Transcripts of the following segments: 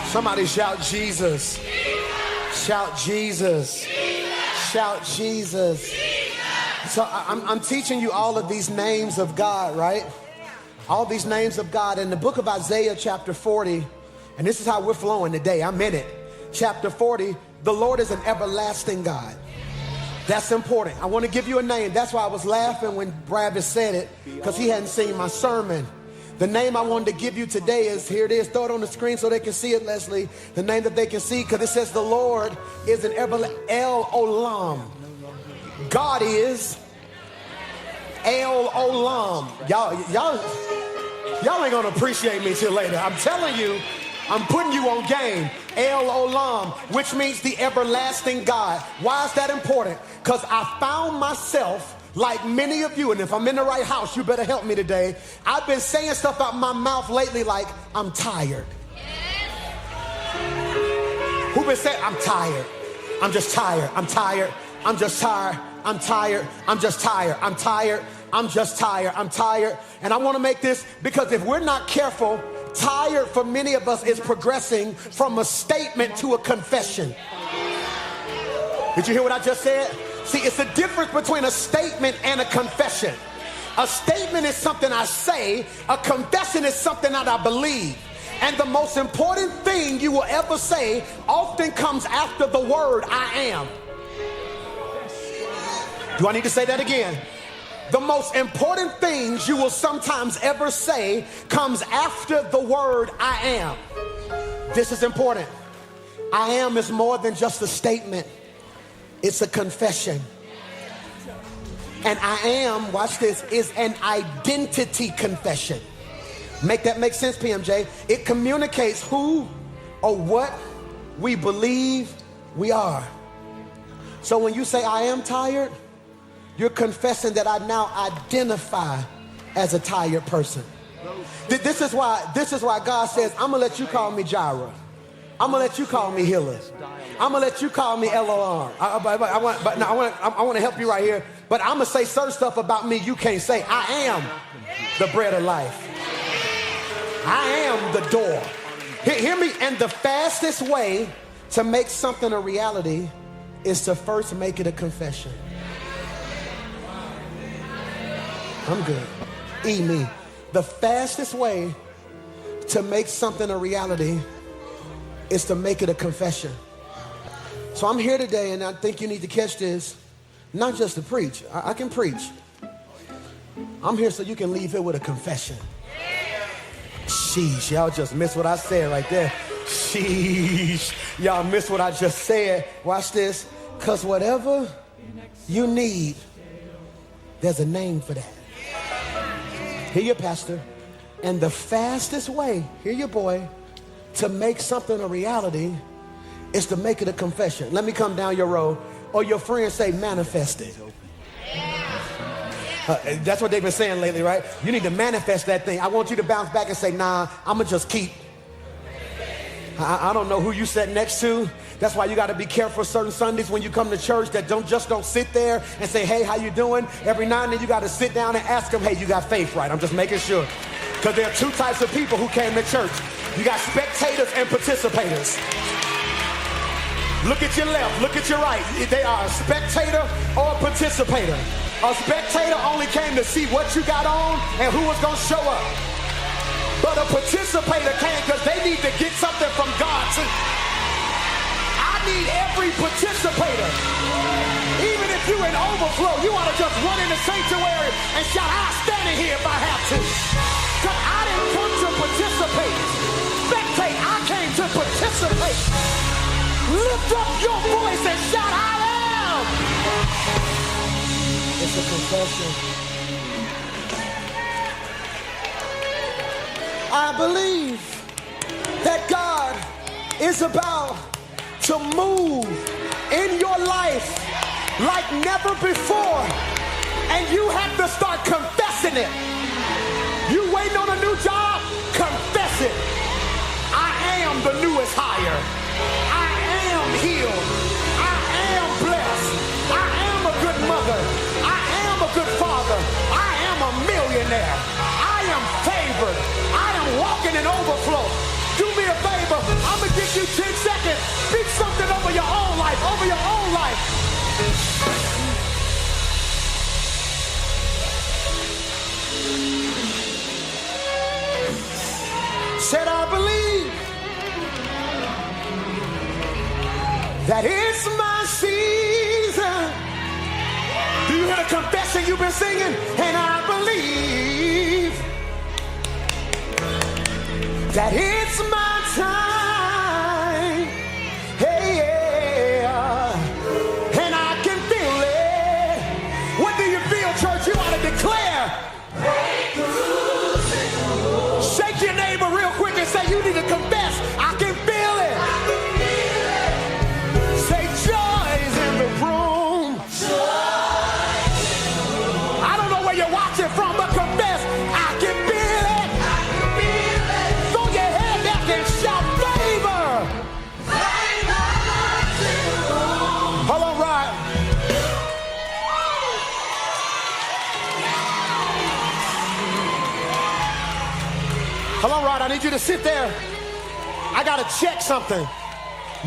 Somebody shout Jesus. Shout Jesus. Shout Jesus. So I'm teaching you all of these names of God, right? All these names of God in the book of Isaiah chapter 40. And this is how we're flowing today. I'm in it. Chapter 40, the Lord is an everlasting God. That's important. I want to give you a name. That's why I was laughing when Bravis said it, because he hadn't seen my sermon. The name I wanted to give you today is, here it is, throw it on the screen so they can see it, Leslie. The name that they can see, because it says the Lord is an El Olam. God is El Olam. Y'all ain't gonna appreciate me till later. I'm telling you, I'm putting you on game. El Olam, which means the everlasting God. Why is that important? Because I found myself, like many of you, and if I'm in the right house, you better help me today. I've been saying stuff out my mouth lately like, I'm tired. Who been saying, I'm tired. I'm just tired. I'm tired. I'm just tired. I'm tired. I'm just tired. I'm tired. I'm just tired. I'm tired. And I want to make this, because if we're not careful, tired for many of us is progressing from a statement to a confession. Did you hear what I just said? See, it's the difference between a statement and a confession. A statement is something I say. A confession is something that I believe. And the most important thing you will ever say often comes after the word I am. Do I need to say that again? The most important things you will sometimes ever say comes after the word I am. This is important. I am is more than just a statement. It's a confession. And I am, watch this, is an identity confession. Make that make sense, PMJ? It communicates who or what we believe we are. So when you say I am tired, you're confessing that I now identify as a tired person. This is why God says, I'm gonna let you call me Jireh. I'm gonna let you call me healer. I'm gonna let you call me Elohim. I want to help you right here. But I'm gonna say certain stuff about me you can't say. I am the bread of life. I am the door. Hear me. And the fastest way to make something a reality is to first make it a confession. I'm good. Me. The fastest way to make something a reality is to make it a confession. So I'm here today, and I think you need to catch this, not just to preach. I can preach. I'm here so you can leave here with a confession. Sheesh, y'all just missed what I said right there. Sheesh, y'all missed what I just said. Watch this, because whatever you need, there's a name for that. Hear your pastor. And the fastest way, hear your boy, to make something a reality is to make it a confession. Let me come down your road. Or your friends say, manifest it. That's what they've been saying lately, right? You need to manifest that thing. I want you to bounce back and say, nah, I'm going to just keep. I don't know who you sat next to. That's why you got to be careful certain Sundays when you come to church that don't sit there and say, hey, how you doing? Every now and then you got to sit down and ask them, hey, you got faith, right? I'm just making sure. Because there are two types of people who came to church. You got spectators and participators. Look at your left, look at your right. They are a spectator or a participator. A spectator only came to see what you got on and who was going to show up. But a participator came because they need to get something from God. I need every participator. Even if you're in overflow, you want to just run in the sanctuary and shout, I'll stand in here if I have to. Because I didn't come to participate. Spectate, I came to participate. Lift up your voice and shout, I am. It's a confession. I believe that God is about to move in your life like never before. And you have to start confessing it. You waiting on a new job? Confess it. I am the newest hire. I am healed. I am blessed. I am a good mother. I am a good father. I am a millionaire. I am favored. I am walking in overflow. Do me a favor. I'm going to give you 10 seconds. Speak something over your own life, over your own life. Said I believe that it's my season. Do you hear the confession you've been singing? And I believe that it's my time. Hey, yeah. And I can feel it. What do you feel, church? You ought to declare. Shake your neighbor real quick and say, you need to confess. I can feel it. Say, joy's in the room. I don't know where you're watching from, but confess. I can feel it. Throw your head back and shout favor. Hold on, Rod. Hold on, Rod. I need you to sit there. I got to check something.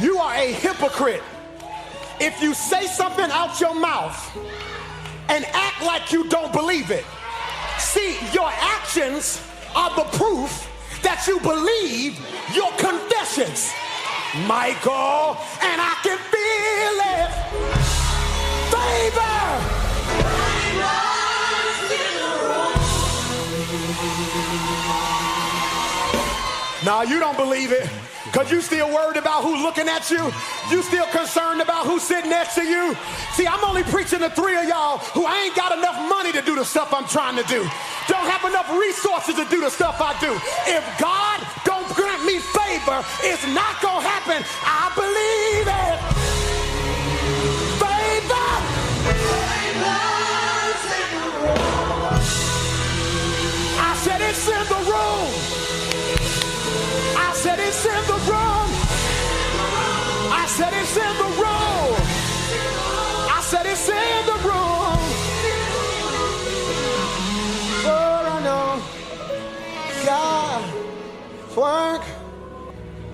You are a hypocrite if you say something out your mouth and act like you don't believe it. See, your actions are the proof that you believe your confessions. Michael, and I can feel it. Favor. Now you don't believe it because you still worried about who's looking at you. You still concerned about who's sitting next to you. See, I'm only preaching to 3 of y'all who I ain't got enough money to do the stuff I'm trying to do. Don't have enough resources to do the stuff I do. If God don't grant me favor, it's not gonna happen. I believe it. Favor. I said it's in the room. I said it's in the room. I said it's in the room. I said it's in the room. For I know God work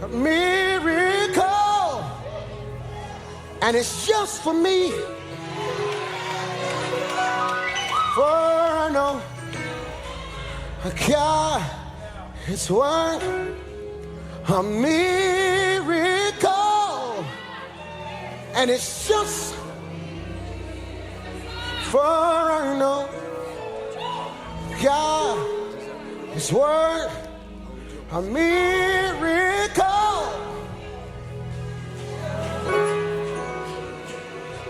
a miracle, and it's just for me. For I know God is work a miracle, and it's just for I know God is work a miracle,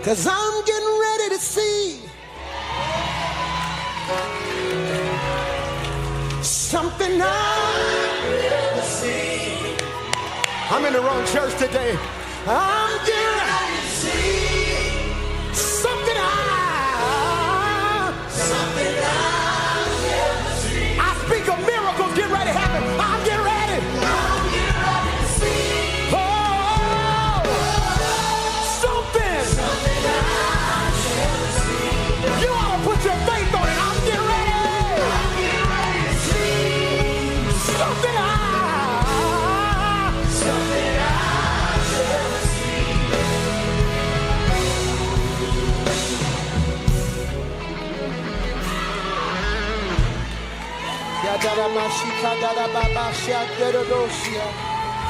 'cause I'm getting ready to see something I've never seen. I'm in the wrong church today. I'm getting ready to see something I've never seen. I speak of miracles. Get ready to happen. I'm getting ready. I'm getting ready to see. Oh, something I've never seen. You ought to put your faith on it. I'm getting ready. I'm getting ready to see something I've never seen. Yadara mashika dara baba shadero doshia.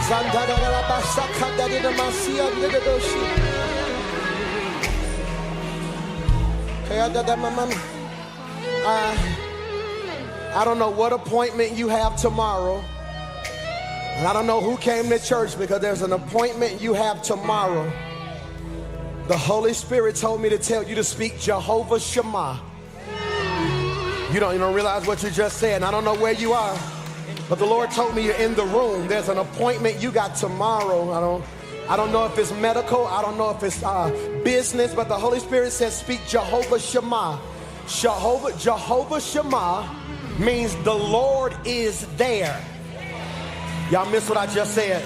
Zandara basaka dara masia dedoshi. Kayadara mama. I don't know what appointment you have tomorrow. And I don't know who came to church because there's an appointment you have tomorrow. The Holy Spirit told me to tell you to speak Jehovah Shama. You don't realize what you just said. And I don't know where you are, but the Lord told me you're in the room. There's an appointment you got tomorrow. I don't know if it's medical. I don't know if it's business, but the Holy Spirit says speak Jehovah Shama. Jehovah Shama means the Lord is there. Y'all missed what I just said.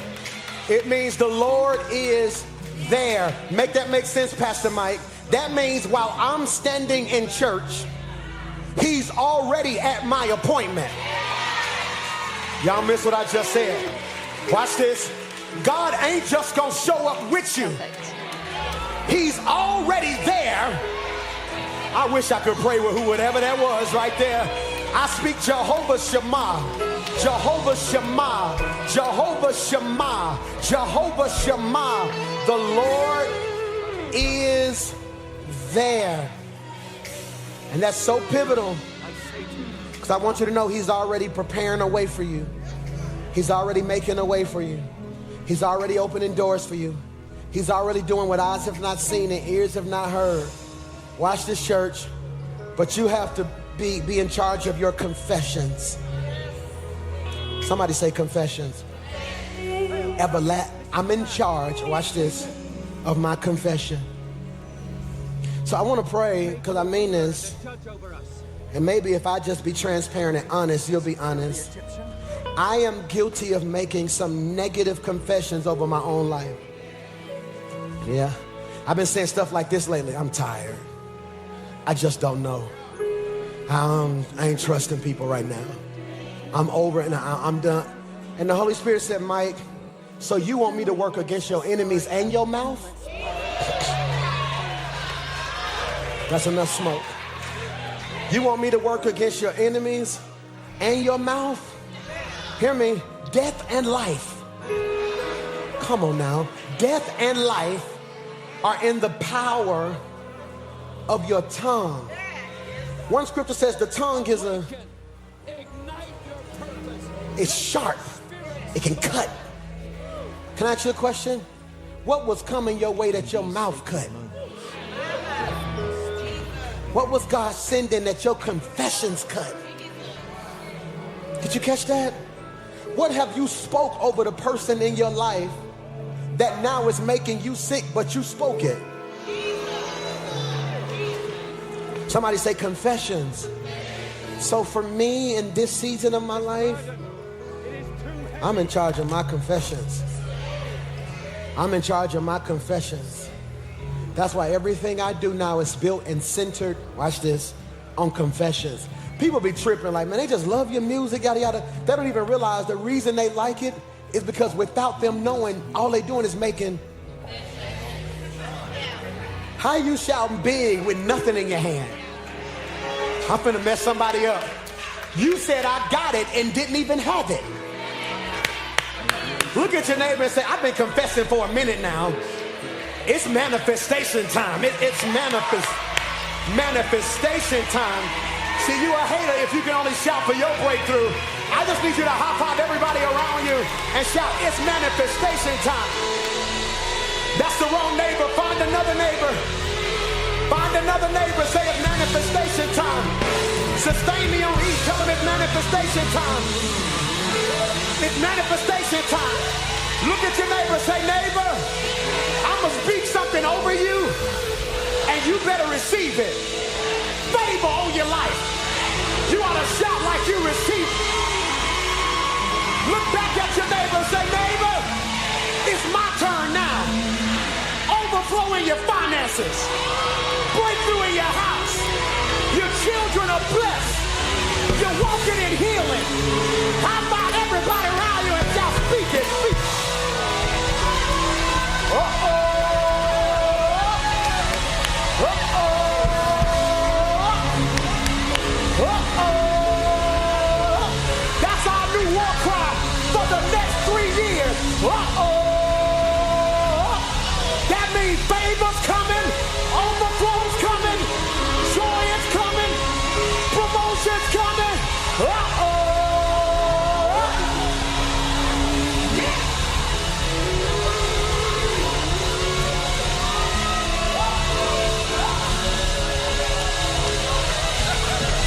It means the Lord is there. Make that make sense, Pastor Mike? That means while I'm standing in church, He's already at my appointment. Y'all missed what I just said. Watch this. God ain't just gonna show up with you. He's already there. I wish I could pray with whoever that was right there. I speak Jehovah Shama, Jehovah Shama, Jehovah Shama, Jehovah Shama. The Lord is there. And that's so pivotal, because I want you to know he's already preparing a way for you. He's already making a way for you. He's already opening doors for you. He's already doing what eyes have not seen and ears have not heard. Watch this, church. But you have to be in charge of your confessions. Somebody say confessions. I'm in charge, watch this, of my confession. So I want to pray, because I mean this, and maybe if I just be transparent and honest, you'll be honest. I am guilty of making some negative confessions over my own life. Yeah, I've been saying stuff like this lately. I'm tired. I just don't know. I ain't trusting people right now. I'm over and I'm done. And the Holy Spirit said, Mike, so you want me to work against your enemies and your mouth? That's enough smoke. You want me to work against your enemies and your mouth? Hear me, death and life. Come on now. Death and life are in the power of your tongue. One scripture says the tongue is it's sharp. It can cut. Can I ask you a question? What was coming your way that your mouth cut? What was God sending that your confessions cut? Did you catch that? What have you spoke over the person in your life that now is making you sick, but you spoke it? Somebody say confessions. So for me in this season of my life, I'm in charge of my confessions. I'm in charge of my confessions. That's why everything I do now is built and centered, watch this, on confessions. People be tripping like, man, they just love your music, yada, yada. They don't even realize the reason they like it is because without them knowing, all they doing is making. How you shouting big with nothing in your hand? I'm finna mess somebody up. You said I got it and didn't even have it. Look at your neighbor and say, I've been confessing for a minute now. It's manifestation time. It's manifestation time. See, you a hater if you can only shout for your breakthrough. I just need you to high five everybody around you and shout, it's manifestation time. That's the wrong neighbor. Find another neighbor. Find another neighbor. Say it's manifestation time. Sustain me on E. Tell them it's manifestation time. It's manifestation time. Look at your neighbor. Say, neighbor, I'm going to speak something over you, and you better receive it. Favor on your life. You ought to shout like you receive it. Look back at your neighbor and say, neighbor, it's my turn now. Overflow in your finances. Breakthrough in your house. Your children are blessed. You're walking in healing. How about everybody around you and shout, speak it, speak it. Uh-oh. That's our new war cry for the next 3 years. That means favor's coming, overflow's coming, joy is coming, promotion's coming.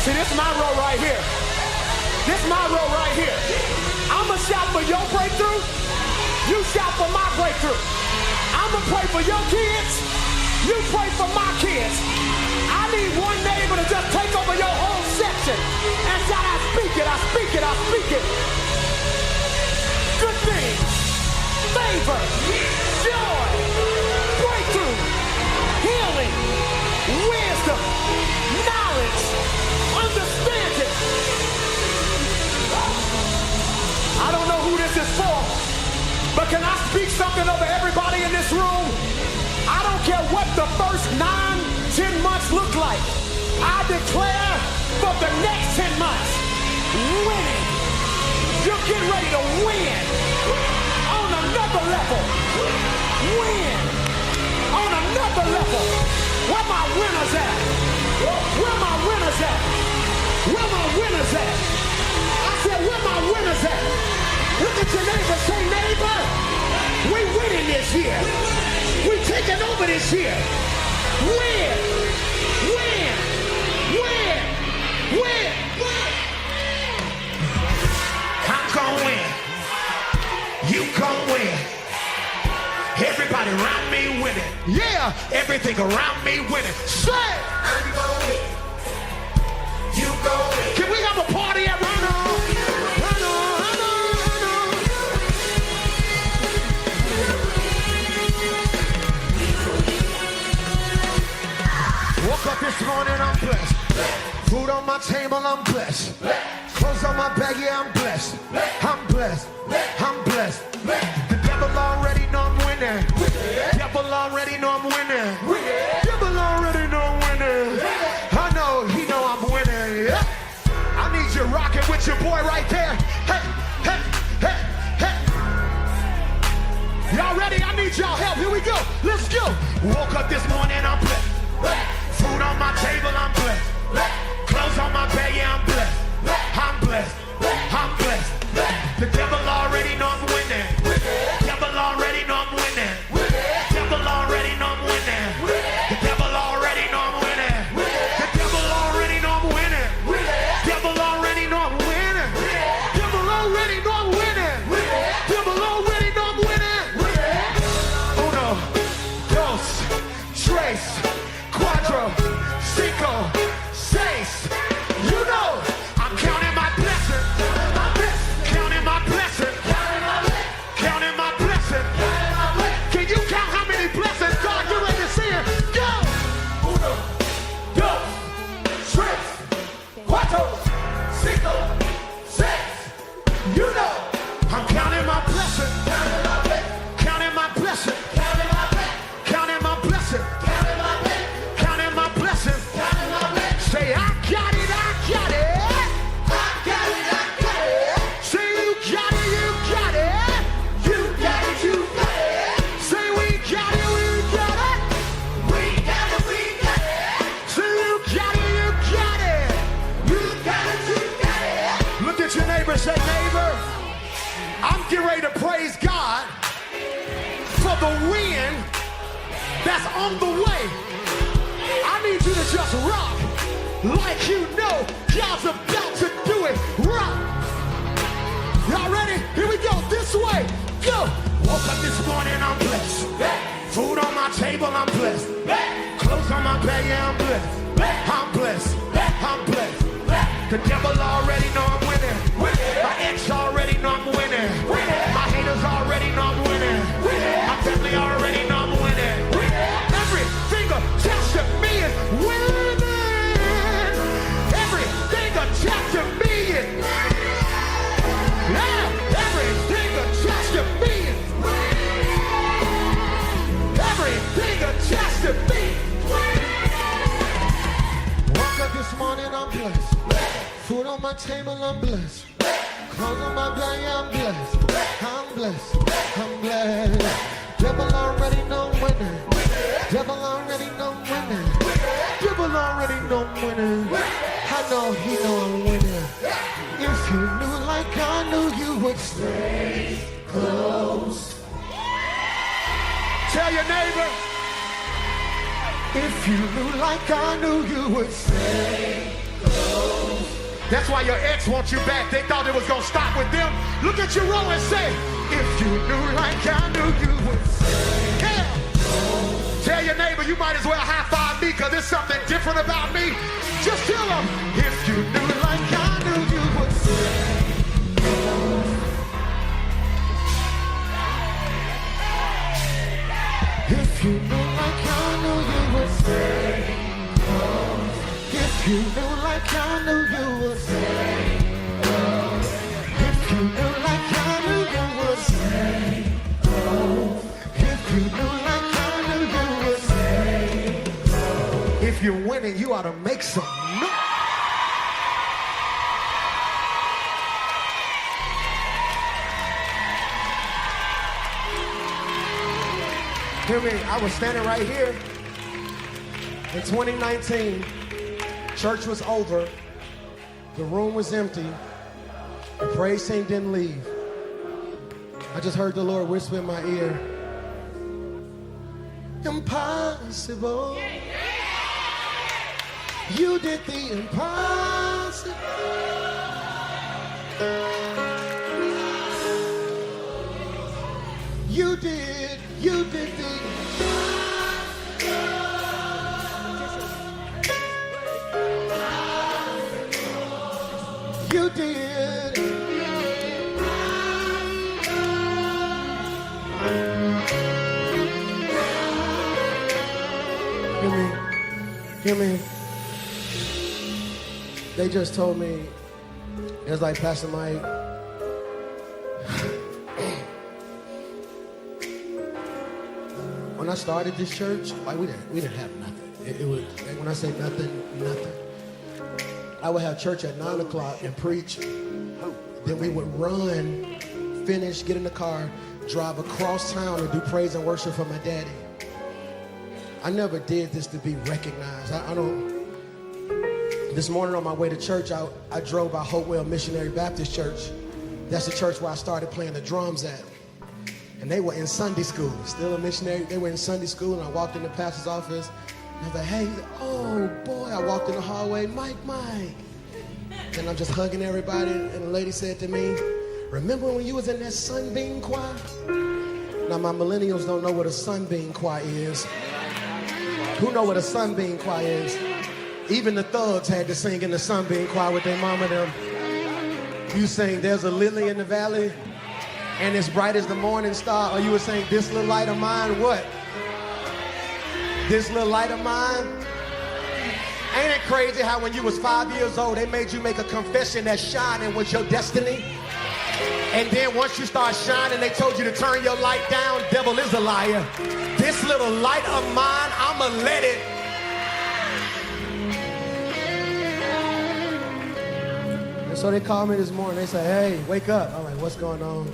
See, this is my row right here. This is my row right here. I'm going to shout for your breakthrough. You shout for my breakthrough. I'm going to pray for your kids. You pray for my kids. I need one neighbor to just take over your whole section and shout, I speak it, I speak it, I speak it. Good things, favor, joy, breakthrough, healing, wisdom, knowledge, understanding. I don't know who this is for, but But can I speak something over everybody in this room? I don't care what the first 9, 10 months look like. I declare for the next 10 months, winning. You're getting ready to win on another level. Win on another level. Where my winners at? Where my winners at? Where my winners at? I said, where my winners at? Look at your neighbor, say, neighbor, we winning this year. We taking over this year. Win, win, win, win, win. I'm gonna win. You gonna win. Everybody around me winning. Yeah, everything around me winning. Say, I'm gonna win. You gonna win. Can we have a party at Run On? Run On, run on, run on. Woke up this morning, I'm blessed. Food on my table, I'm blessed. Clothes on my back, yeah, I'm blessed. I'm blessed. I'm blessed. The devil already know I'm winning. Devil already know I'm winning. Devil already know I'm winning. I know he know I'm winning. I need you rocking with your boy right there. Hey, hey, hey, hey. Y'all ready? I need y'all help. Here we go. Let's go. Woke up this morning, I'm blessed. Food on my table, I'm blessed. Clothes on my bed, yeah, I'm blessed. I'm blessed. I'm blessed. The devil already know I'm winning. Devil already know I'm winning. Devil already know I'm winning. The devil already know I'm winning. The devil already know I'm winning. Devil already know I'm winning. Devil already know I'm winning. Devil already know I'm winning. Uno, dos, tres, cuatro, cinco, seis. You know I'm counting my blessings. Counting my blessings. Counting my blessings. Can you count how many blessings God you ready to see it? Go! Uno, dos, tres, cuatro, cinco, seis. You know I'm counting my blessings. Counting my blessings. Counting my blessings. Counting my blessings. Say, I got it, I got it. I got it, I got it. Say, you got it, you got it. You got it, you got it. Say, we got it, we got it. We got it, we got it. Say, you got it, you got it. You got it, you got it. Look at your neighbor, say, neighbor, I'm getting ready to praise God for the win that's on the way. I need you to just rock like you know God's about to do it. Rock. Y'all ready? Here we go. This way. Go. Woke up this morning, I'm blessed. Food on my table, I'm blessed. Clothes on my bed, yeah, I'm blessed. I'm blessed. I'm blessed. The devil already know I'm winning. My ex already know I'm winning. My haters already know I'm winning. My family already know I'm winning. Everything attached to me is winning. Everything attached to me is everything attached to me is everything attached to me. Woke up this morning, I'm blessed. Food on my table, I'm blessed. Clothes on my back, yeah, I'm blessed. I'm blessed. I'm blessed. Devil already know I'm winning. Devil already know I'm winning. Devil already know I'm winning. I know he know I'm winning. If you knew like I knew, you would stay close. Tell your neighbor, if you knew like I knew, you would stay close. That's why your ex wants you back. They thought it was gonna stop with them. Look at your row and say, if you knew like I knew, you would stay close. Tell your neighbor, you might as well high-five me because there's something different about me. Just tell them, if you knew like I knew, you would stay close. If you knew like I knew, you would stay close. If you knew like I knew, you would stay close. If you knew like I knew, you would stay You knew like I knew you would say. If you're winning, you ought to make some noise. Hear me, I was standing right here in 2019. Church was over. The room was empty. The praise team didn't leave. I just heard the Lord whisper in my ear, impossible. You did the impossible. You did the You did. Hear me. They just told me, it was like, Pastor Mike, when I started this church, like we didn't have nothing. It was, like, when I say nothing. I would have church at 9 o'clock and preach. Then we would run, finish, get in the car, drive across town and do praise and worship for my daddy. I never did this to be recognized. I don't. This morning on my way to church, I drove by Hopewell Missionary Baptist Church. That's the church where I started playing the drums at. And they were in Sunday school, still a missionary. They were in Sunday school, and I walked in the pastor's office. And I was like, hey, oh boy. I walked in the hallway, Mike. And I'm just hugging everybody. And the lady said to me, remember when you was in that Sunbeam choir? Now, my millennials don't know what a Sunbeam choir is. Who know what a Sunbeam choir is? Even the thugs had to sing in the Sunbeam choir with their mama them. You sing, there's a lily in the valley, and it's bright as the morning star. Or you were saying, this little light of mine, what? This little light of mine? Ain't it crazy how when you was 5 years old, they made you make a confession that shining was your destiny? And then once you start shining, they told you to turn your light down. Devil is a liar. This little light of mine, I'ma let it. And so they called me this morning. They said, hey, wake up. I'm like, what's going on?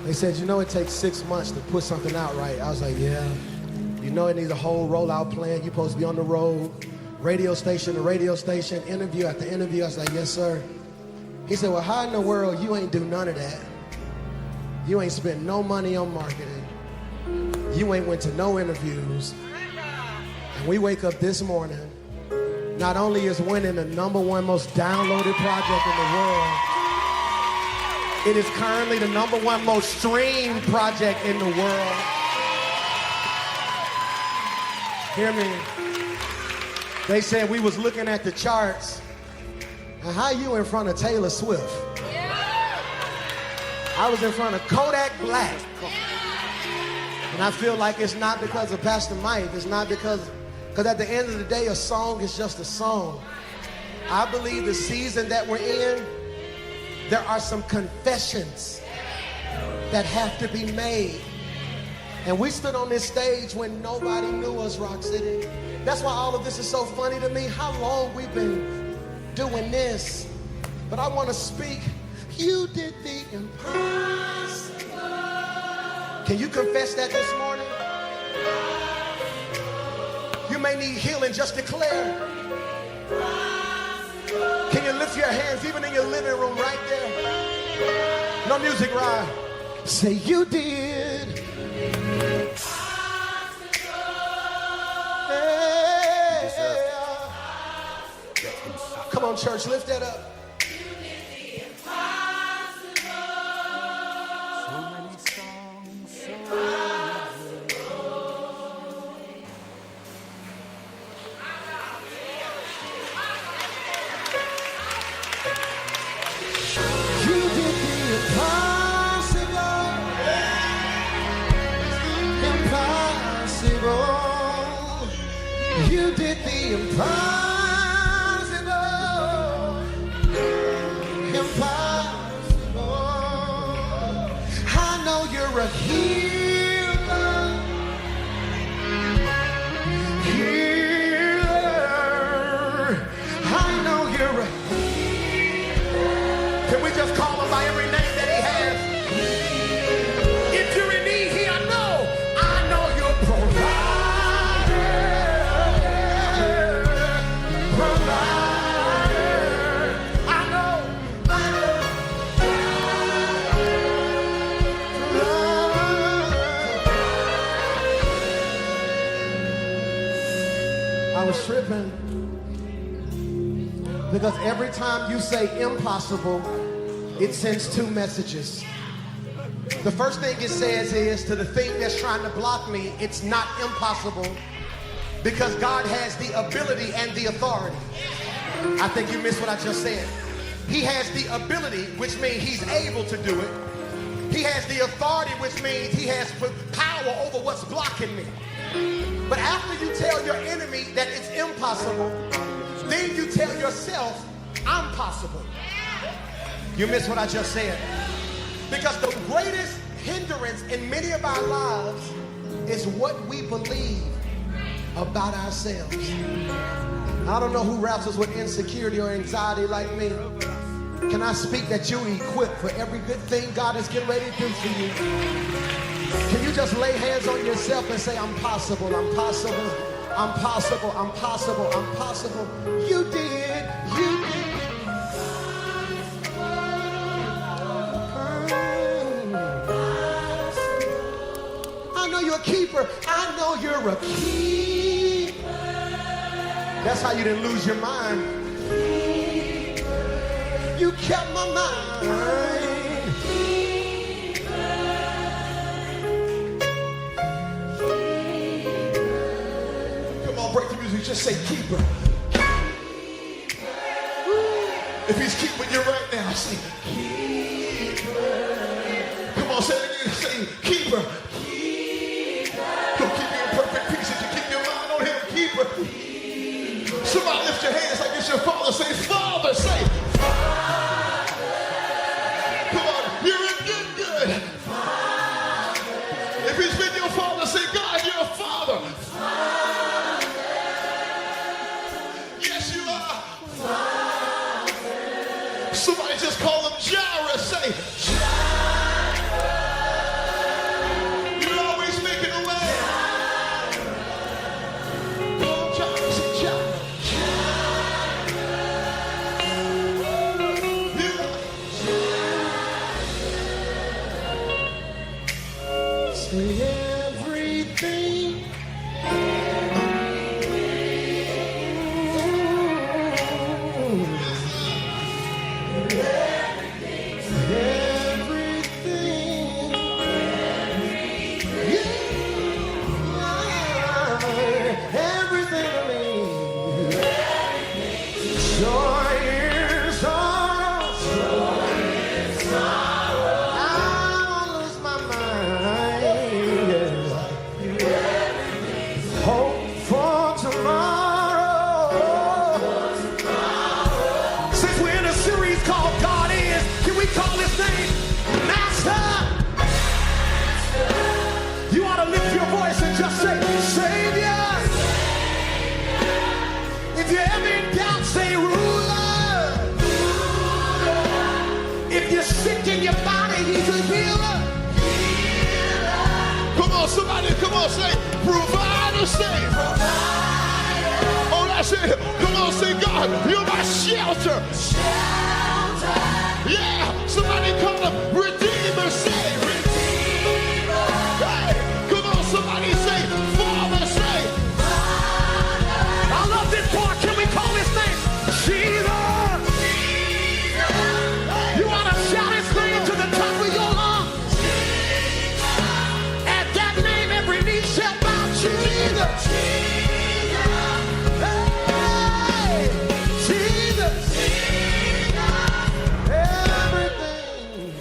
They said, you know it takes 6 months to put something out right. I was like, yeah. You know it needs a whole rollout plan. You're supposed to be on the road. Radio station to radio station, interview after interview. I was like, yes, sir. He said, well, how in the world you ain't do none of that? You ain't spent no money on marketing. You ain't went to no interviews. And we wake up this morning, not only is winning the #1 most downloaded project in the world, it is currently the #1 most streamed project in the world. Hear me? They said we was looking at the charts. And how you in front of Taylor Swift? I was in front of Kodak Black. And I feel like it's not because of Pastor Mike. It's not because at the end of the day, a song is just a song. I believe the season that we're in, there are some confessions that have to be made. And we stood on this stage when nobody knew us, Rock City. That's why all of this is so funny to me, how long we've been doing this. But I want to speak. You did the impossible. Can you confess that this morning? You may need healing, just declare. Can you lift your hands even in your living room right there? No music, Ryan. Say you did. Come on, church, lift that up. You did the impossible. Impossible. I know you're a healer. was tripping. Because every time you say impossible, it sends two messages. The first thing it says is to the thing that's trying to block me, it's not impossible because God has the ability and the authority. I think you missed what I just said. He has the ability, which means he's able to do it. He has the authority, which means he has power over what's blocking me. But after you tell your enemy that it's impossible, then you tell yourself, I'm possible. You missed what I just said. Because the greatest hindrance in many of our lives is what we believe about ourselves. I don't know who wrestles with insecurity or anxiety like me. Can I speak that you're equipped for every good thing God is getting ready to do for you? Can you just lay hands on yourself and say, I'm possible, I'm possible, I'm possible, I'm possible, I'm possible. You did, you did. I know you're a keeper. I know you're a keeper. That's how you didn't lose your mind. You kept my mind. Come on, break the music. Just say keeper. If he's keeping you right now, say keeper. Come on, say it again. Say keeper. He'll keep you in perfect peace if you keep your mind on him. Keeper. Somebody lift your hands like it's your father. Say Father. Say Father. Come on, you're in good. If he's been your father, say God, you're a father. Yes, you are. Somebody just call him Jireh. Say Jireh. You're always making a way. Oh, Jireh, say Jireh. Say everything. Somebody, come on, say, provider, say, provider. Oh, that's it. Come on, say, God, you're my shelter. Shelter. Yeah, somebody call him Redeemer, say, Redeemer. Hey, come on, somebody say, Father, say, Father. I love this part. Can we call his name Jesus? Jesus. Hey. You ought to shout his name to the top of your lungs. Jesus. Hey, Jesus. Everything.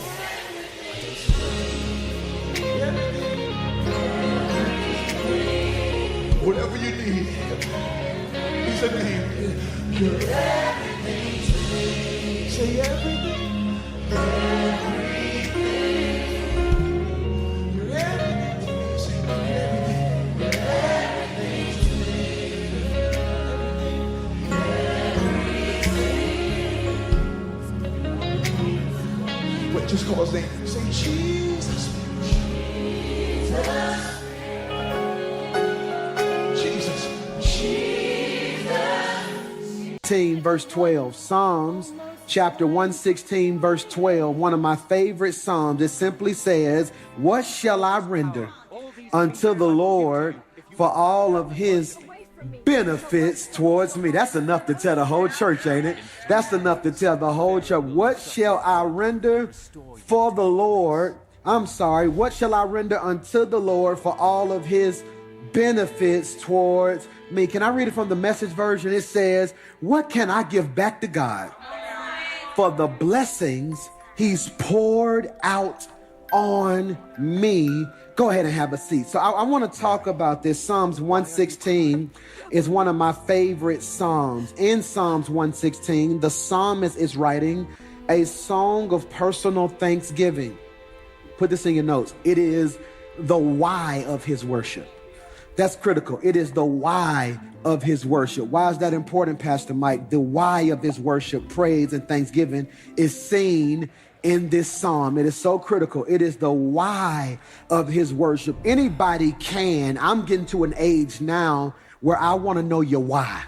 Whatever you need, he's a name. You're everything to me. Say everything. You're everything to me. Say everything. Just call his name. Say Jesus. Jesus. Jesus. Verse 12. Psalms chapter 116 verse 12. One of my favorite psalms. It simply says, what shall I render unto the Lord for all of his benefits towards me. That's enough to tell the whole church, ain't it? That's enough to tell the whole church. What shall I render for the Lord? What shall I render unto the Lord for all of his benefits towards me? Can I read it from the Message version? It says, what can I give back to God for the blessings he's poured out on me? Go ahead and have a seat. So I want to talk about this. Psalms 116 is one of my favorite Psalms. In Psalms 116, the psalmist is writing a song of personal thanksgiving. Put this in your notes. It is the why of his worship. That's critical. It is the why of his worship. Why is that important, Pastor Mike? The why of his worship, praise, and thanksgiving is seen in this psalm. It is so critical. It is the why of his worship. Anybody can. I'm getting to an age now where I want to know your why.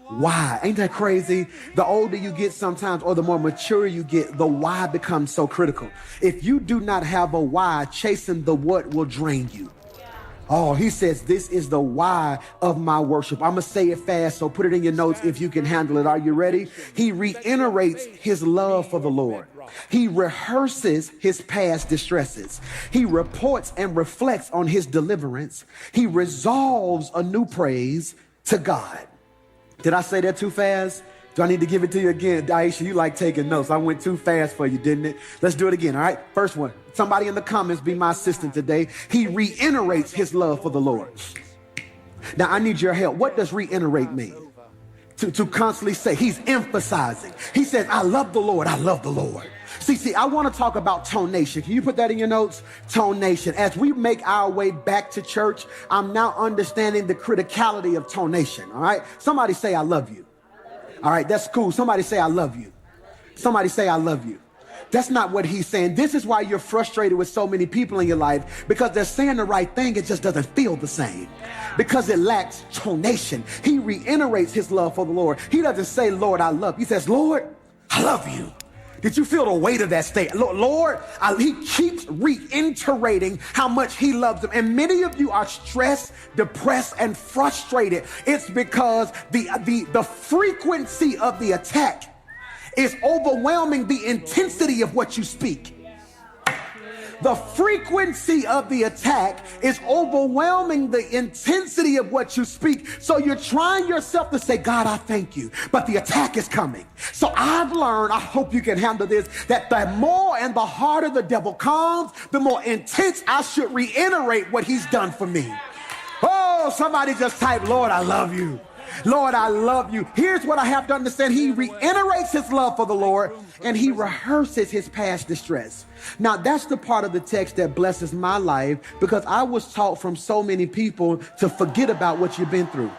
Why? Ain't that crazy? The older you get sometimes, or the more mature you get, the why becomes so critical. If you do not have a why, chasing the what will drain you. Oh, he says, this is the why of my worship. I'm going to say it fast, so put it in your notes if you can handle it. Are you ready? He reiterates his love for the Lord. He rehearses his past distresses. He reports and reflects on his deliverance. He resolves a new praise to God. Did I say that too fast? Do I need to give it to you again? Daisha, you like taking notes. I went too fast for you, didn't it? Let's do it again, all right? First one. Somebody in the comments be my assistant today. He reiterates his love for the Lord. Now, I need your help. What does reiterate mean? To constantly say, he's emphasizing. He says, I love the Lord. I love the Lord. See, I want to talk about tonation. Can you put that in your notes? Tonation. As we make our way back to church, I'm now understanding the criticality of tonation, all right? Somebody say, I love you. All right, that's cool. Somebody say, I love you. Somebody say, I love you. That's not what he's saying. This is why you're frustrated with so many people in your life, because they're saying the right thing. It just doesn't feel the same because it lacks tonation. He reiterates his love for the Lord. He doesn't say, Lord, I love you. He says, Lord, I love you. Did you feel the weight of that statement? Lord, he keeps reiterating how much he loves them. And many of you are stressed, depressed, and frustrated. It's because the frequency of the attack is overwhelming the intensity of what you speak. The frequency of the attack is overwhelming the intensity of what you speak. So you're trying yourself to say, God, I thank you, but the attack is coming. So I've learned, I hope you can handle this, that the more and the harder the devil comes, the more intense I should reiterate what he's done for me. Oh, somebody just type, Lord, I love you. Lord, I love you. Here's what I have to understand. He reiterates his love for the Lord, and he rehearses his past distress. Now, that's the part of the text that blesses my life, because I was taught from so many people to forget about what you've been through.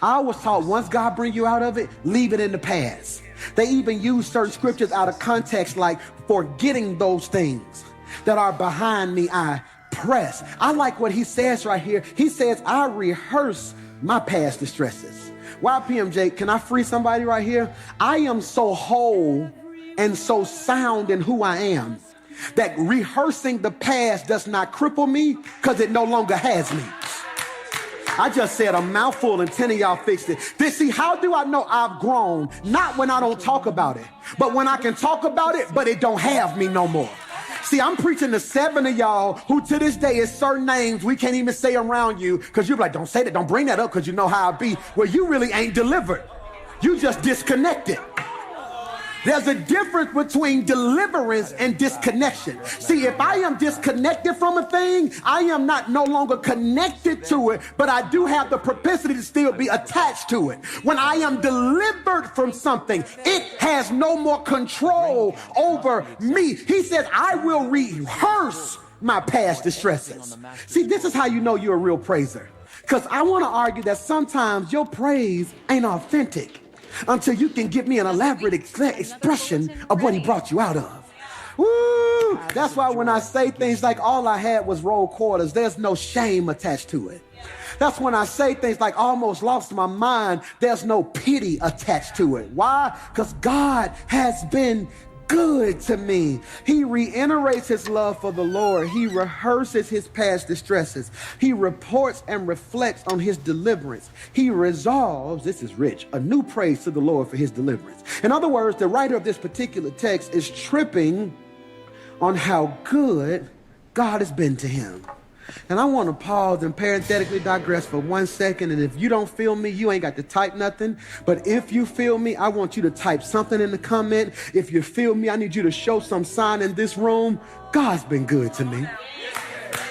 I was taught once God brings you out of it, leave it in the past. They even use certain scriptures out of context, like forgetting those things that are behind me, I press. I like what he says right here. He says, I rehearse my past distresses. YPMJ, can I free somebody right here? I am so whole and so sound in who I am that rehearsing the past does not cripple me, because it no longer has me. I just said a mouthful and 10 of y'all fixed it. See, how do I know I've grown? Not when I don't talk about it, but when I can talk about it, but it don't have me no more. See, I'm preaching to 7 of y'all who to this day is certain names we can't even say around you, because you're like, don't say that, don't bring that up, because you know how I be. Well, you really ain't delivered. You just disconnected. There's a difference between deliverance and disconnection. See, if I am disconnected from a thing, I am not no longer connected to it, but I do have the propensity to still be attached to it. When I am delivered from something, it has no more control over me. He says, I will rehearse my past distresses. See, this is how you know you're a real praiser. Because I want to argue that sometimes your praise ain't authentic until you can give me an elaborate expression of what he brought you out of. Woo! That's why when I say things like all I had was rolled quarters, there's no shame attached to it. That's when I say things like almost lost my mind, there's no pity attached to it. Why? Because God has been good to me. He reiterates his love for the Lord. He rehearses his past distresses. He reports and reflects on his deliverance. He resolves, this is rich, a new praise to the Lord for his deliverance. In other words, the writer of this particular text is tripping on how good God has been to him. And I want to pause and parenthetically digress for 1 second. And if you don't feel me, you ain't got to type nothing. But if you feel me, I want you to type something in the comment. If you feel me, I need you to show some sign in this room. God's been good to me.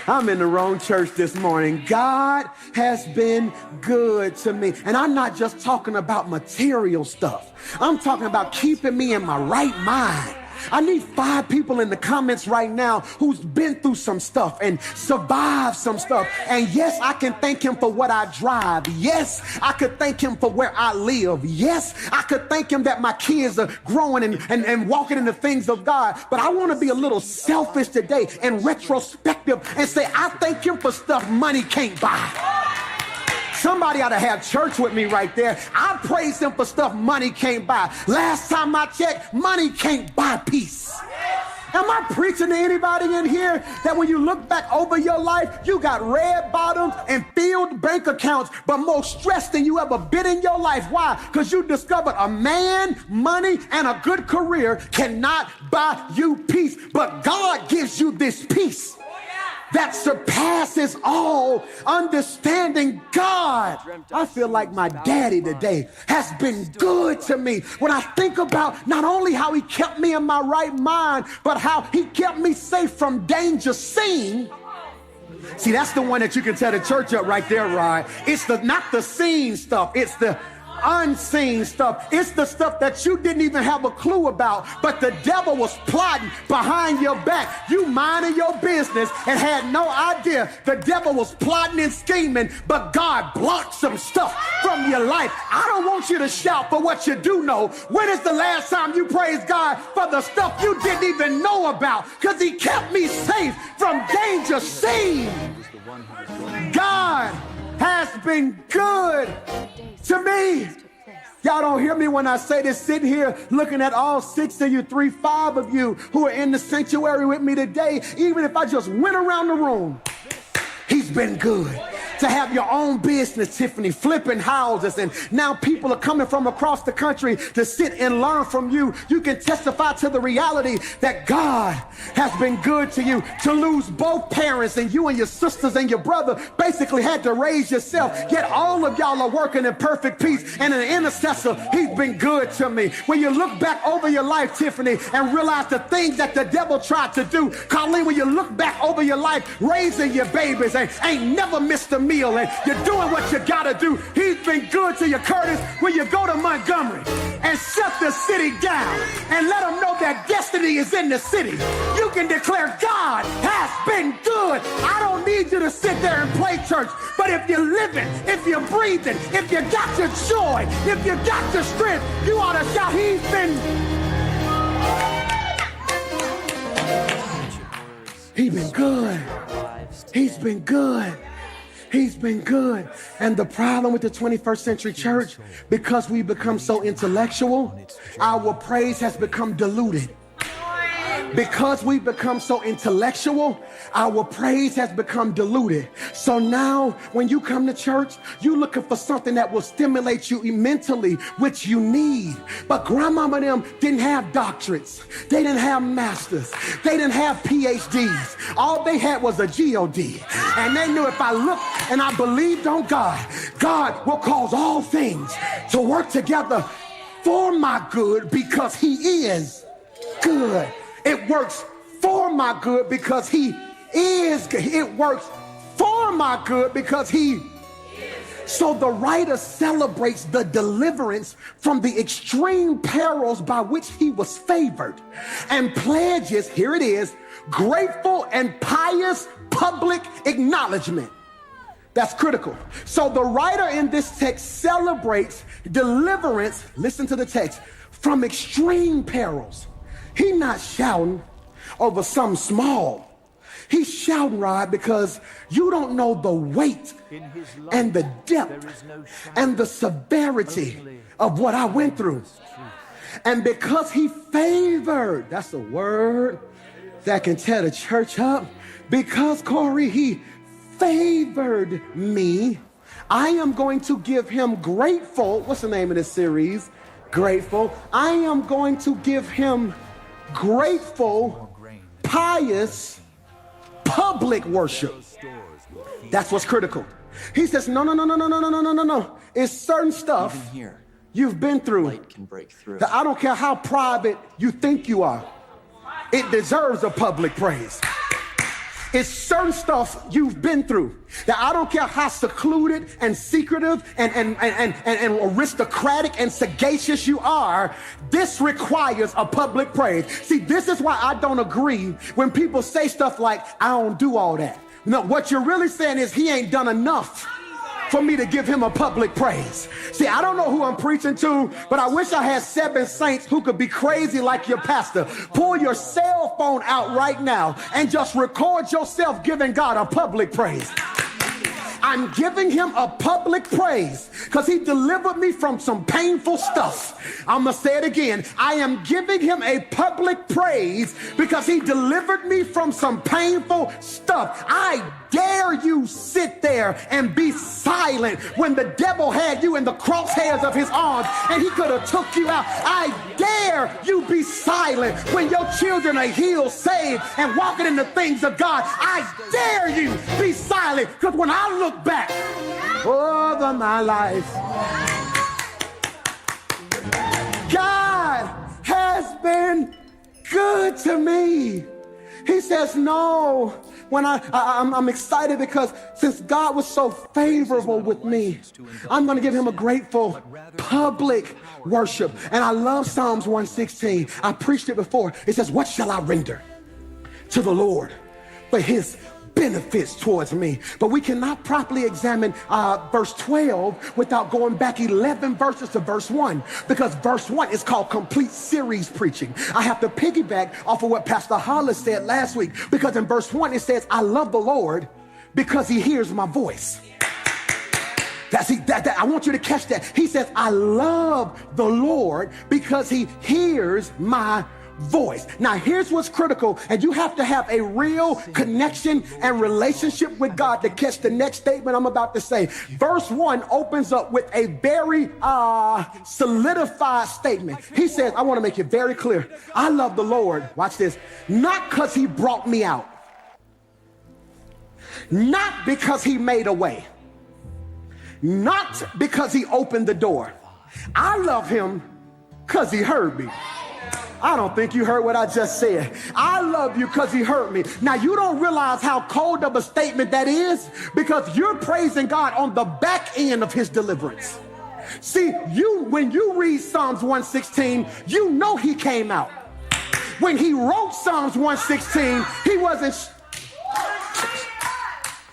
I'm in the wrong church this morning. God has been good to me. And I'm not just talking about material stuff. I'm talking about keeping me in my right mind. I need 5 people in the comments right now who's been through some stuff and survived some stuff. And yes, I can thank him for what I drive. Yes, I could thank him for where I live. Yes, I could thank him that my kids are growing and walking in the things of God. But I want to be a little selfish today and retrospective and say, I thank him for stuff money can't buy. Somebody ought to have church with me right there. I praise him for stuff money can't buy. Last time I checked, money can't buy peace. Am I preaching to anybody in here that when you look back over your life, you got red bottoms and filled bank accounts, but more stress than you ever been in your life? Why? Because you discovered a man, money, and a good career cannot buy you peace. But God gives you this peace that surpasses all understanding. God, I feel like my daddy today has been good to me. When I think about not only how he kept me in my right mind, but how he kept me safe from danger seen. See, that's the one that you can tell the church up right there, Rod. It's not the seen stuff. It's the unseen stuff. It's the stuff that you didn't even have a clue about, but the devil was plotting behind your back. You minding your business and had no idea the devil was plotting and scheming, but God blocked some stuff from your life. I don't want you to shout for what you do know. When is the last time you praised God for the stuff you didn't even know about? Because he kept me safe from danger seen. God has been good to me. Y'all don't hear me when I say this, sitting here looking at all 6 of you, 5 of you who are in the sanctuary with me today. Even if I just went around the room, he's been good. To have your own business, Tiffany, flipping houses, and now people are coming from across the country to sit and learn from you. You can testify to the reality that God has been good to you. To lose both parents and you and your sisters and your brother basically had to raise yourself, yet all of y'all are working in perfect peace. And an intercessor, he's been good to me. When you look back over your life, Tiffany, and realize the things that the devil tried to do, Colleen, when you look back over your life, raising your babies and ain't never missed a meal, and you're doing what you gotta do. He's been good to you, Curtis. When you go to Montgomery and shut the city down and let them know that destiny is in the city, you can declare God has been good. I don't need you to sit there and play church, but if you're living, if you're breathing, if you got your joy, if you got your strength, you ought to shout, he's been good. He's been good. He's been good. And the problem with the 21st century church, because we become so intellectual, our praise has become diluted. Because we've become so intellectual, our praise has become diluted. So now when you come to church, you're looking for something that will stimulate you mentally, which you need. But grandmama and them didn't have doctorates. They didn't have masters. They didn't have PhDs. All they had was a GOD. And they knew if I looked and I believed on God, God will cause all things to work together for my good because he is good. It works for my good because he is good. It works for my good because he is. So the writer celebrates the deliverance from the extreme perils by which he was favored and pledges, here it is, grateful and pious public acknowledgement. That's critical. So the writer in this text celebrates deliverance, listen to the text, from extreme perils. He's not shouting over something small. He's shouting, Rod, because you don't know the weight and the depth and the severity of what I went through. And because he favored, that's a word that can tear the church up. Because, Corey, he favored me, I am going to give him grateful. What's the name of this series? Grateful. I am going to give him grateful, pious, public worship. That's what's critical. He says, no. It's certain stuff you've been through that I don't care how private you think you are. It deserves a public praise. It's certain stuff you've been through that I don't care how secluded and secretive and aristocratic and sagacious you are. This requires a public praise. See, this is why I don't agree when people say stuff like, I don't do all that. No, what you're really saying is he ain't done enough for me to give him a public praise. See, I don't know who I'm preaching to, but I wish I had 7 saints who could be crazy like your pastor. Pull your cell phone out right now and just record yourself giving God a public praise. I'm giving him a public praise because he delivered me from some painful stuff. I'm going to say it again. I am giving him a public praise because he delivered me from some painful stuff. I dare you sit there and be silent when the devil had you in the crosshairs of his arms and he could have took you out. I dare you be silent when your children are healed, saved, and walking in the things of God. I dare you be silent because when I look back over my life, God has been good to me. He says, no. When I'm excited because since God was so favorable with me, I'm going to give him a grateful public worship. And I love Psalms 116. I preached it before. It says, what shall I render to the Lord for his benefits towards me? But we cannot properly examine verse 12 without going back 11 verses to verse 1, because verse 1 is called complete series preaching. I have to piggyback off of what Pastor Hollis said last week, because in verse 1 it says, I love the Lord because he hears my voice. I want you to catch that. He says, I love the Lord because he hears my voice. Now here's what's critical, and you have to have a real connection and relationship with God to catch the next statement I'm about to say. Verse 1 opens up with a very solidified statement. He says, I want to make it very clear. I love the Lord, watch this, not because he brought me out, not because he made a way, not because he opened the door. I love him because he heard me. I don't think you heard what I just said. I love you because he heard me. Now, you don't realize how cold of a statement that is because you're praising God on the back end of his deliverance. See, when you read Psalms 116, you know he came out. When he wrote Psalms 116, he wasn't...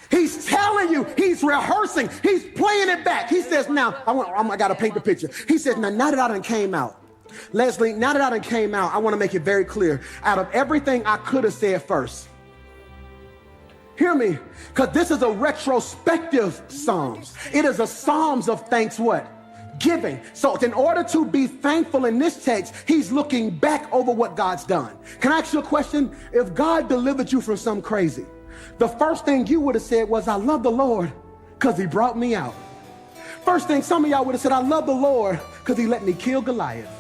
He's telling you, he's rehearsing, he's playing it back. He says, now, I got to paint the picture. He says, now that I done came out, Leslie, now that I done came out, I want to make it very clear. Out of everything I could have said first, hear me, because this is a retrospective Psalms. It is a Psalms of thanks what? Giving. So in order to be thankful in this text, he's looking back over what God's done. Can I ask you a question? If God delivered you from something crazy, the first thing you would have said was, I love the Lord because he brought me out. First thing some of y'all would have said, I love the Lord because he let me kill Goliath.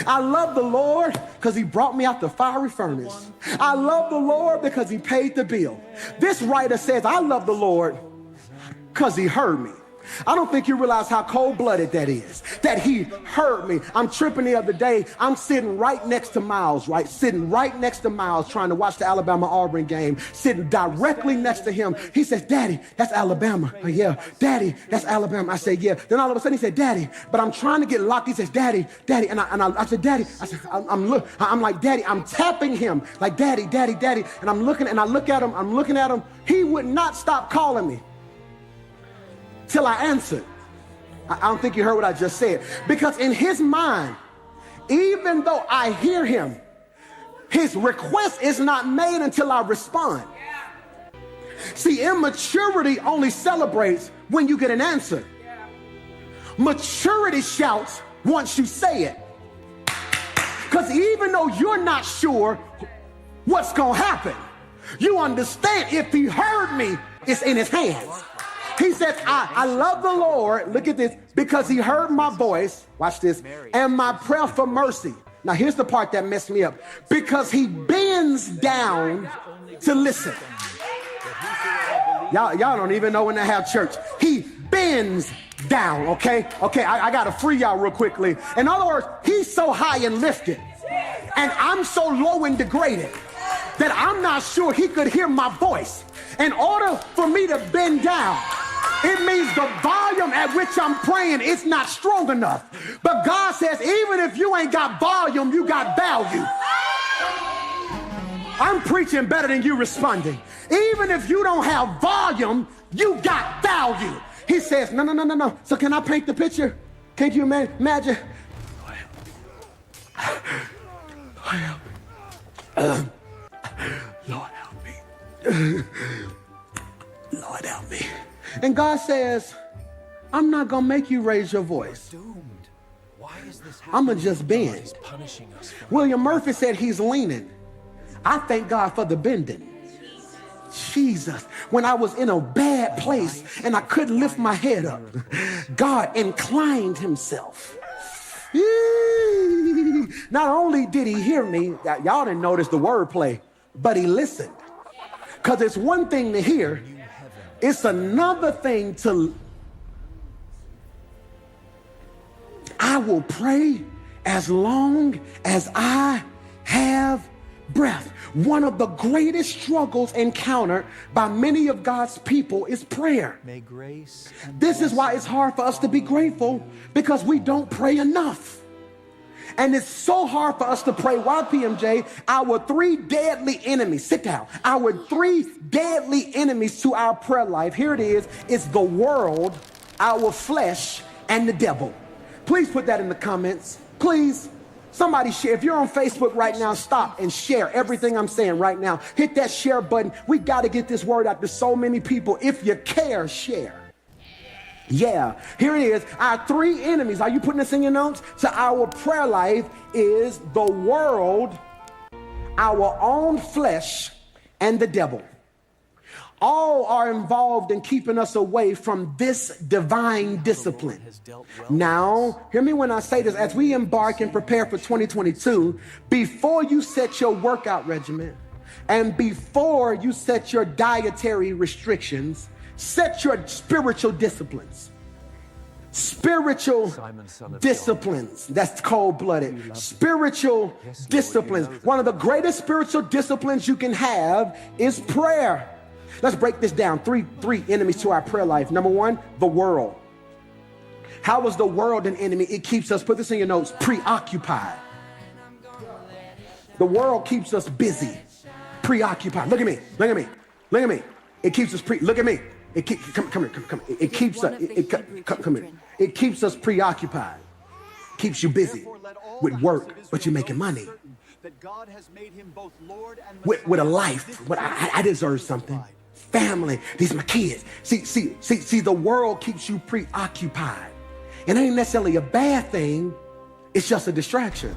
I love the Lord because he brought me out the fiery furnace. I love the Lord because he paid the bill. This writer says, I love the Lord because he heard me. I don't think you realize how cold-blooded that is, that he heard me. I'm tripping the other day. I'm sitting right next to Miles, right? Sitting right next to Miles trying to watch the Alabama-Auburn game, sitting directly next to him. He says, Daddy, that's Alabama. Yeah. Daddy, that's Alabama. I said, yeah. Then all of a sudden he said, Daddy, but I'm trying to get locked. He says, Daddy. And I said, Daddy. I said, I'm like, Daddy. I'm tapping him like, Daddy. And I look at him. I'm looking at him. He would not stop calling me till I answered. I don't think you heard what I just said. Because in his mind, even though I hear him, his request is not made until I respond. See, immaturity only celebrates when you get an answer. Maturity shouts once you say it. Because even though you're not sure what's going to happen, you understand if he heard me, it's in his hands. He says, I love the Lord, look at this, because he heard my voice, watch this, and my prayer for mercy. Now here's the part that messed me up. Because he bends down to listen. Y'all don't even know when to have church. He bends down, okay? Okay, I got to free y'all real quickly. In other words, he's so high and lifted, and I'm so low and degraded that I'm not sure he could hear my voice. In order for me to bend down, it means the volume at which I'm praying is not strong enough. But God says, even if you ain't got volume, you got value. I'm preaching better than you responding. Even if you don't have volume, you got value. He says, no. So can I paint the picture? Can't you imagine? Lord help me. Lord help me. And God says, I'm not going to make you raise your voice. I'm going to just bend. William Murphy said he's leaning. I thank God for the bending. Jesus, when I was in a bad place and I couldn't lift my head up, God inclined himself. Not only did he hear me, y'all didn't notice the wordplay, but he listened. Because it's one thing to hear, it's another thing to... I will pray as long as I have breath. One of the greatest struggles encountered by many of God's people is prayer. This is why it's hard for us to be grateful, because we don't pray enough. And it's so hard for us to pray. Why, PMJ? Our three deadly enemies, sit down. Our three deadly enemies to our prayer life, here it is, it's the world, our flesh, and the devil. Please put that in the comments. Please. Somebody share. If you're on Facebook right now, stop and share everything I'm saying right now. Hit that share button. We got to get this word out to so many people. If you care, share. Yeah, here it is. Our three enemies, are you putting this in your notes? To our prayer life is the world, our own flesh, and the devil. All are involved in keeping us away from this divine discipline. Now, hear me when I say this. As we embark and prepare for 2022, before you set your workout regimen and before you set your dietary restrictions, set your spiritual disciplines. Spiritual disciplines. That's cold-blooded. Spiritual disciplines. One of the greatest spiritual disciplines you can have is prayer. Let's break this down. Three enemies to our prayer life. Number one, the world. How is the world an enemy? It keeps us, put this in your notes, preoccupied. The world keeps us busy, preoccupied. Look at me, look at me, look at me. It keeps us look at me. It come here. It keeps us, come here. It keeps us preoccupied. Keeps you busy with work, but you're making money. With a life, I deserve something. Family, these are my kids. See, the world keeps you preoccupied. It ain't necessarily a bad thing. It's just a distraction.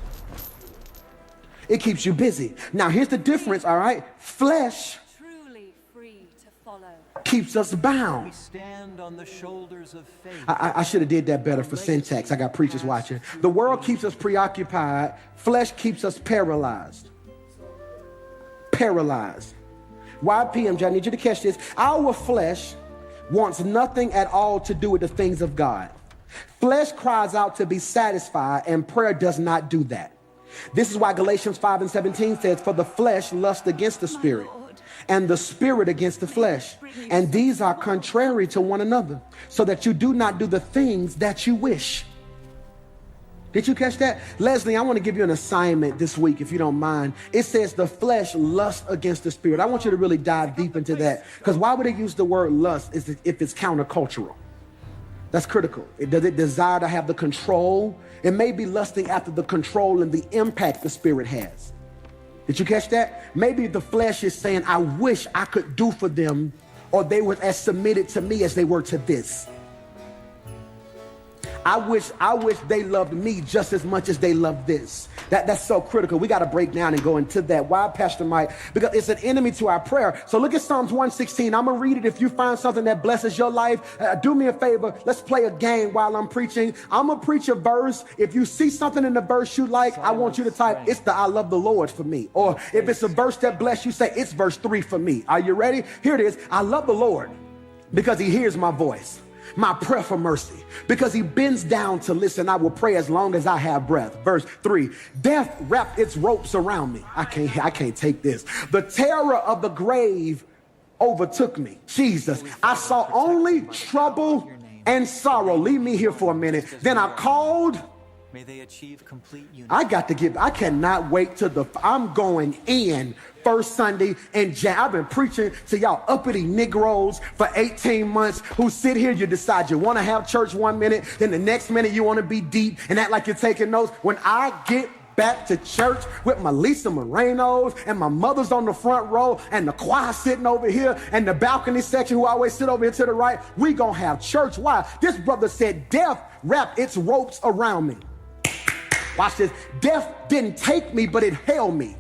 It keeps you busy. Now, here's the difference, all right? Flesh truly free to follow. Keeps us bound. We stand on the shoulders of faith. I should have did that better for syntax. I got preachers watching. The world keeps us preoccupied. Flesh keeps us paralyzed. Paralyzed. Why, PMJ? I need you to catch this. Our flesh wants nothing at all to do with the things of God. Flesh cries out to be satisfied, and prayer does not do that. This is why Galatians 5:17 says, for the flesh lusts against the spirit, and the spirit against the flesh. And these are contrary to one another, so that you do not do the things that you wish. Did you catch that? Leslie, I want to give you an assignment this week, if you don't mind. It says the flesh lusts against the spirit. I want you to really dive deep into that, because why would it use the word lust if it's countercultural? That's critical. Does it desire to have the control? It may be lusting after the control and the impact the spirit has. Did you catch that? Maybe the flesh is saying, I wish I could do for them, or they were as submitted to me as they were to this. I wish they loved me just as much as they love this. That's so critical. We got to break down and go into that. Why, Pastor Mike? Because it's an enemy to our prayer. So look at Psalms 116. I'm going to read it. If you find something that blesses your life, do me a favor. Let's play a game while I'm preaching. I'm going to preach a verse. If you see something in the verse you like, I want you to type, it's the I love the Lord for me. Or if it's a verse that bless you, say it's verse 3 for me. Are you ready? Here it is. I love the Lord because he hears my voice. My prayer for mercy, because he bends down to listen. I will pray as long as I have breath. Verse 3, death wrapped its ropes around me. I can't take this. The terror of the grave overtook me. Jesus, I saw only trouble and sorrow. Leave me here for a minute. Then I called. May they achieve complete unity. I cannot wait till I'm going in first Sunday in Jan. I've been preaching to y'all uppity Negroes for 18 months who sit here. You decide you want to have church 1 minute, then the next minute you want to be deep and act like you're taking notes. When I get back to church with my Lisa Morenos and my mother's on the front row and the choir sitting over here and the balcony section who always sit over here to the right, we gonna have church. Why? This brother said death wrapped its ropes around me. Watch this. Death didn't take me, but it held me.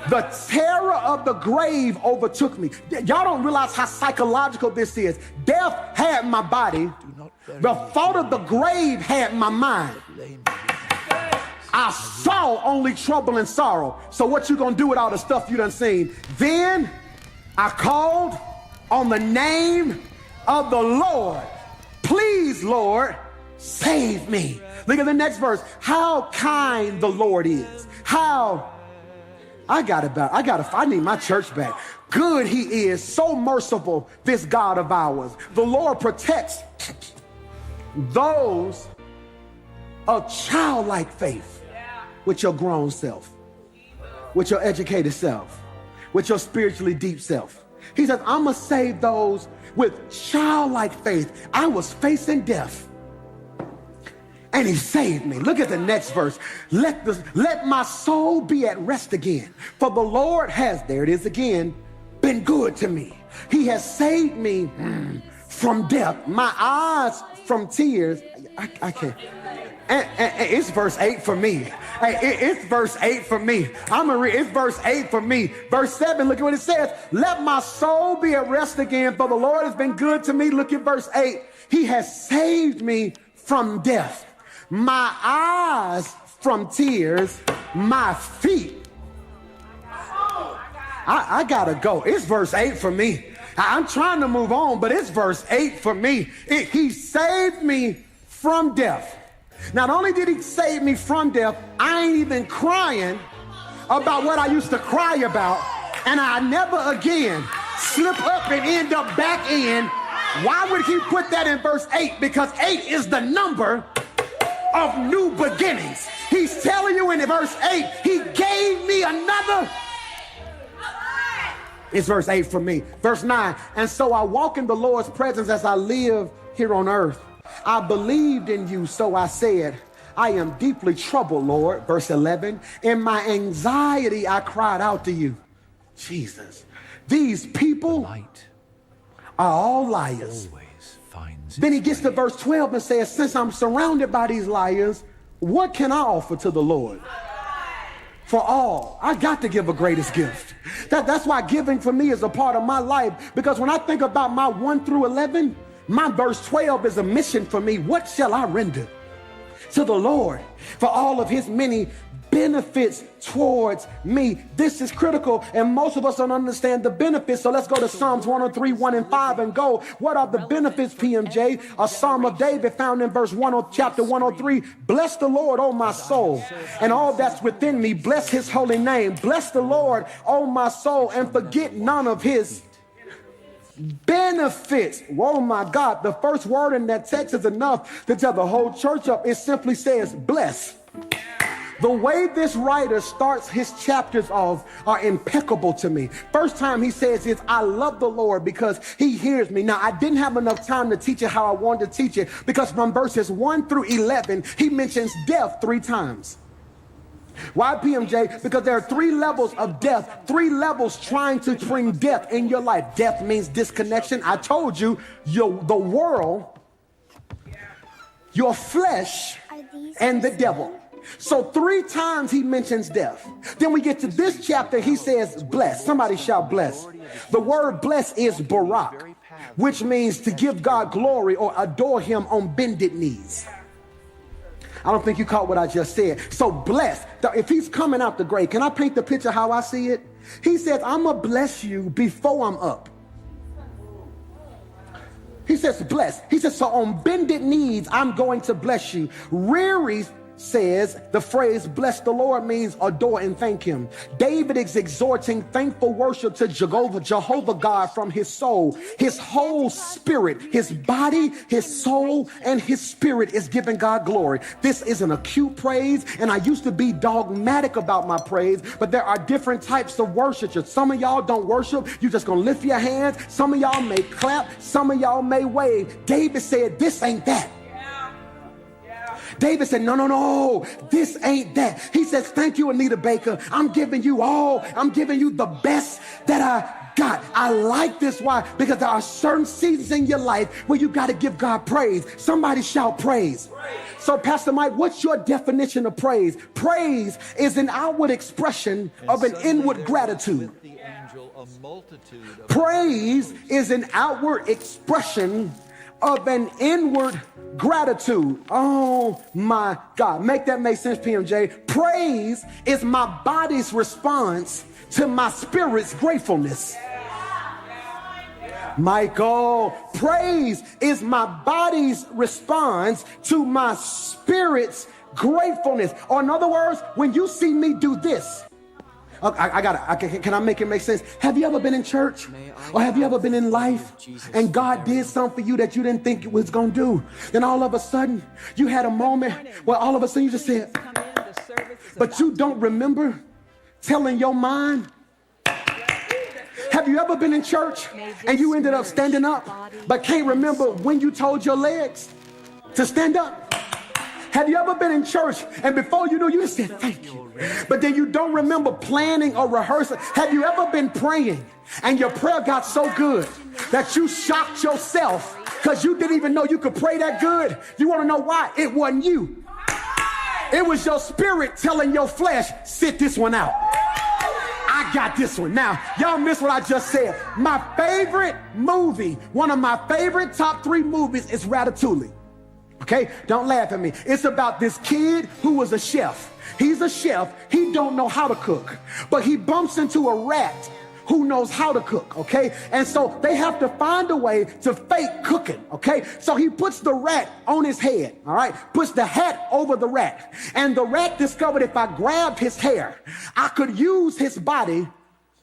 The terror of the grave overtook me. Y'all don't realize how psychological this is. Death had my body. The thought of the grave had my mind. I saw only trouble and sorrow. So what you gonna do with all the stuff you done seen? Then I called on the name of the Lord. Please, Lord, save me. Look at the next verse. How kind the Lord is. How I need my church back. Good he is, so merciful, this God of ours. The Lord protects those of childlike faith with your grown self, with your educated self, with your spiritually deep self. He says, I'm going to save those with childlike faith. I was facing death, and he saved me. Look at the next verse. Let my soul be at rest again. For the Lord has, there it is again, been good to me. He has saved me from death. My eyes from tears. I can't. And it's verse 8 for me. Hey, it's verse 8 for me. I'm gonna read. It's verse 8 for me. Verse 7, look at what it says. Let my soul be at rest again, for the Lord has been good to me. Look at verse 8. He has saved me from death. My eyes from tears, my feet. I gotta go. It's verse 8 for me. I'm trying to move on, but it's verse 8 for me. He saved me from death. Not only did he save me from death, I ain't even crying about what I used to cry about, and I never again slip up and end up back in. Why would he put that in verse 8? Because 8 is the number of new beginnings. He's telling you in verse 8, he gave me another. It's verse 8 for me. Verse 9, and so I walk in the Lord's presence as I live here on earth. I believed in you, so I said, I am deeply troubled, Lord. Verse 11, in my anxiety I cried out to you. Jesus, these people are all liars. Then he gets to verse 12 and says, since I'm surrounded by these liars, what can I offer to the Lord? For all, I got to give a greatest gift. That's why giving for me is a part of my life. Because when I think about my 1 through 11, my verse 12 is a mission for me. What shall I render to the Lord for all of his many benefits towards me? This is critical, and most of us don't understand the benefits. So let's go to Psalms 103, 1 and 5 and go. What are the benefits, PMJ? A Psalm of David found in verse 1 of chapter 103. Bless the Lord, O my soul, and all that's within me. Bless his holy name. Bless the Lord, O my soul, and forget none of his benefits. Oh my God, the first word in that text is enough to tell the whole church up. It simply says bless. The way this writer starts his chapters off are impeccable to me. First time he says is, I love the Lord because he hears me. Now, I didn't have enough time to teach it how I wanted to teach it, because from verses 1 through 11, he mentions death 3 times. Why, PMJ? Because there are 3 levels of death, 3 levels trying to bring death in your life. Death means disconnection. I told you, the world your flesh, and the devil. So 3 times he mentions death. Then we get to this chapter, he says bless. Somebody shout bless. The word bless is barak, which means to give God glory or adore him on bended knees. I don't think you caught what I just said. So bless. If he's coming out the grave, can I paint the picture how I see it? He says, I'm going to bless you before I'm up. He says, bless. He says, so on bended knees, I'm going to bless you. Riri says the phrase bless the Lord means adore and thank him. David is exhorting thankful worship to Jehovah God from his soul. His whole spirit, his body, his soul, and his spirit is giving God glory. This is an acute praise, and I used to be dogmatic about my praise, but there are different types of worship. Some of y'all don't worship. You're just going to lift your hands. Some of y'all may clap. Some of y'all may wave. David said, this ain't that. David said, no, this ain't that. He says, thank you, Anita Baker. I'm giving you all. I'm giving you the best that I got. I like this. Why? Because there are certain seasons in your life where you got to give God praise. Somebody shout praise. So Pastor Mike, what's your definition of praise? Praise is an outward expression of an inward gratitude. Praise is an outward expression of an inward gratitude. Oh my God. Make that make sense, PMJ. Praise is my body's response to my spirit's gratefulness. Michael, praise is my body's response to my spirit's gratefulness. Or in other words, when you see me do this, can I make it make sense? Have you ever been in church? Or have you ever been in life and God did something for you that you didn't think it was going to do? Then all of a sudden you had a moment where all of a sudden you just said, but you don't remember telling your mind. Have you ever been in church and you ended up standing up but can't remember when you told your legs to stand up? Have you ever been in church and before you knew, you just said thank you, but then you don't remember planning or rehearsing? Have you ever been praying and your prayer got so good that you shocked yourself because you didn't even know you could pray that good? You want to know why? It wasn't you. It was your spirit telling your flesh, sit this one out. I got this one. Now, y'all missed what I just said. My favorite movie, one of my favorite top 3 movies is Ratatouille. Okay, don't laugh at me. It's about this kid who was a chef. He's a chef. He don't know how to cook, but he bumps into a rat who knows how to cook. Okay, and so they have to find a way to fake cooking. Okay, so he puts the rat on his head. All right, puts the hat over the rat, and the rat discovered if I grabbed his hair, I could use his body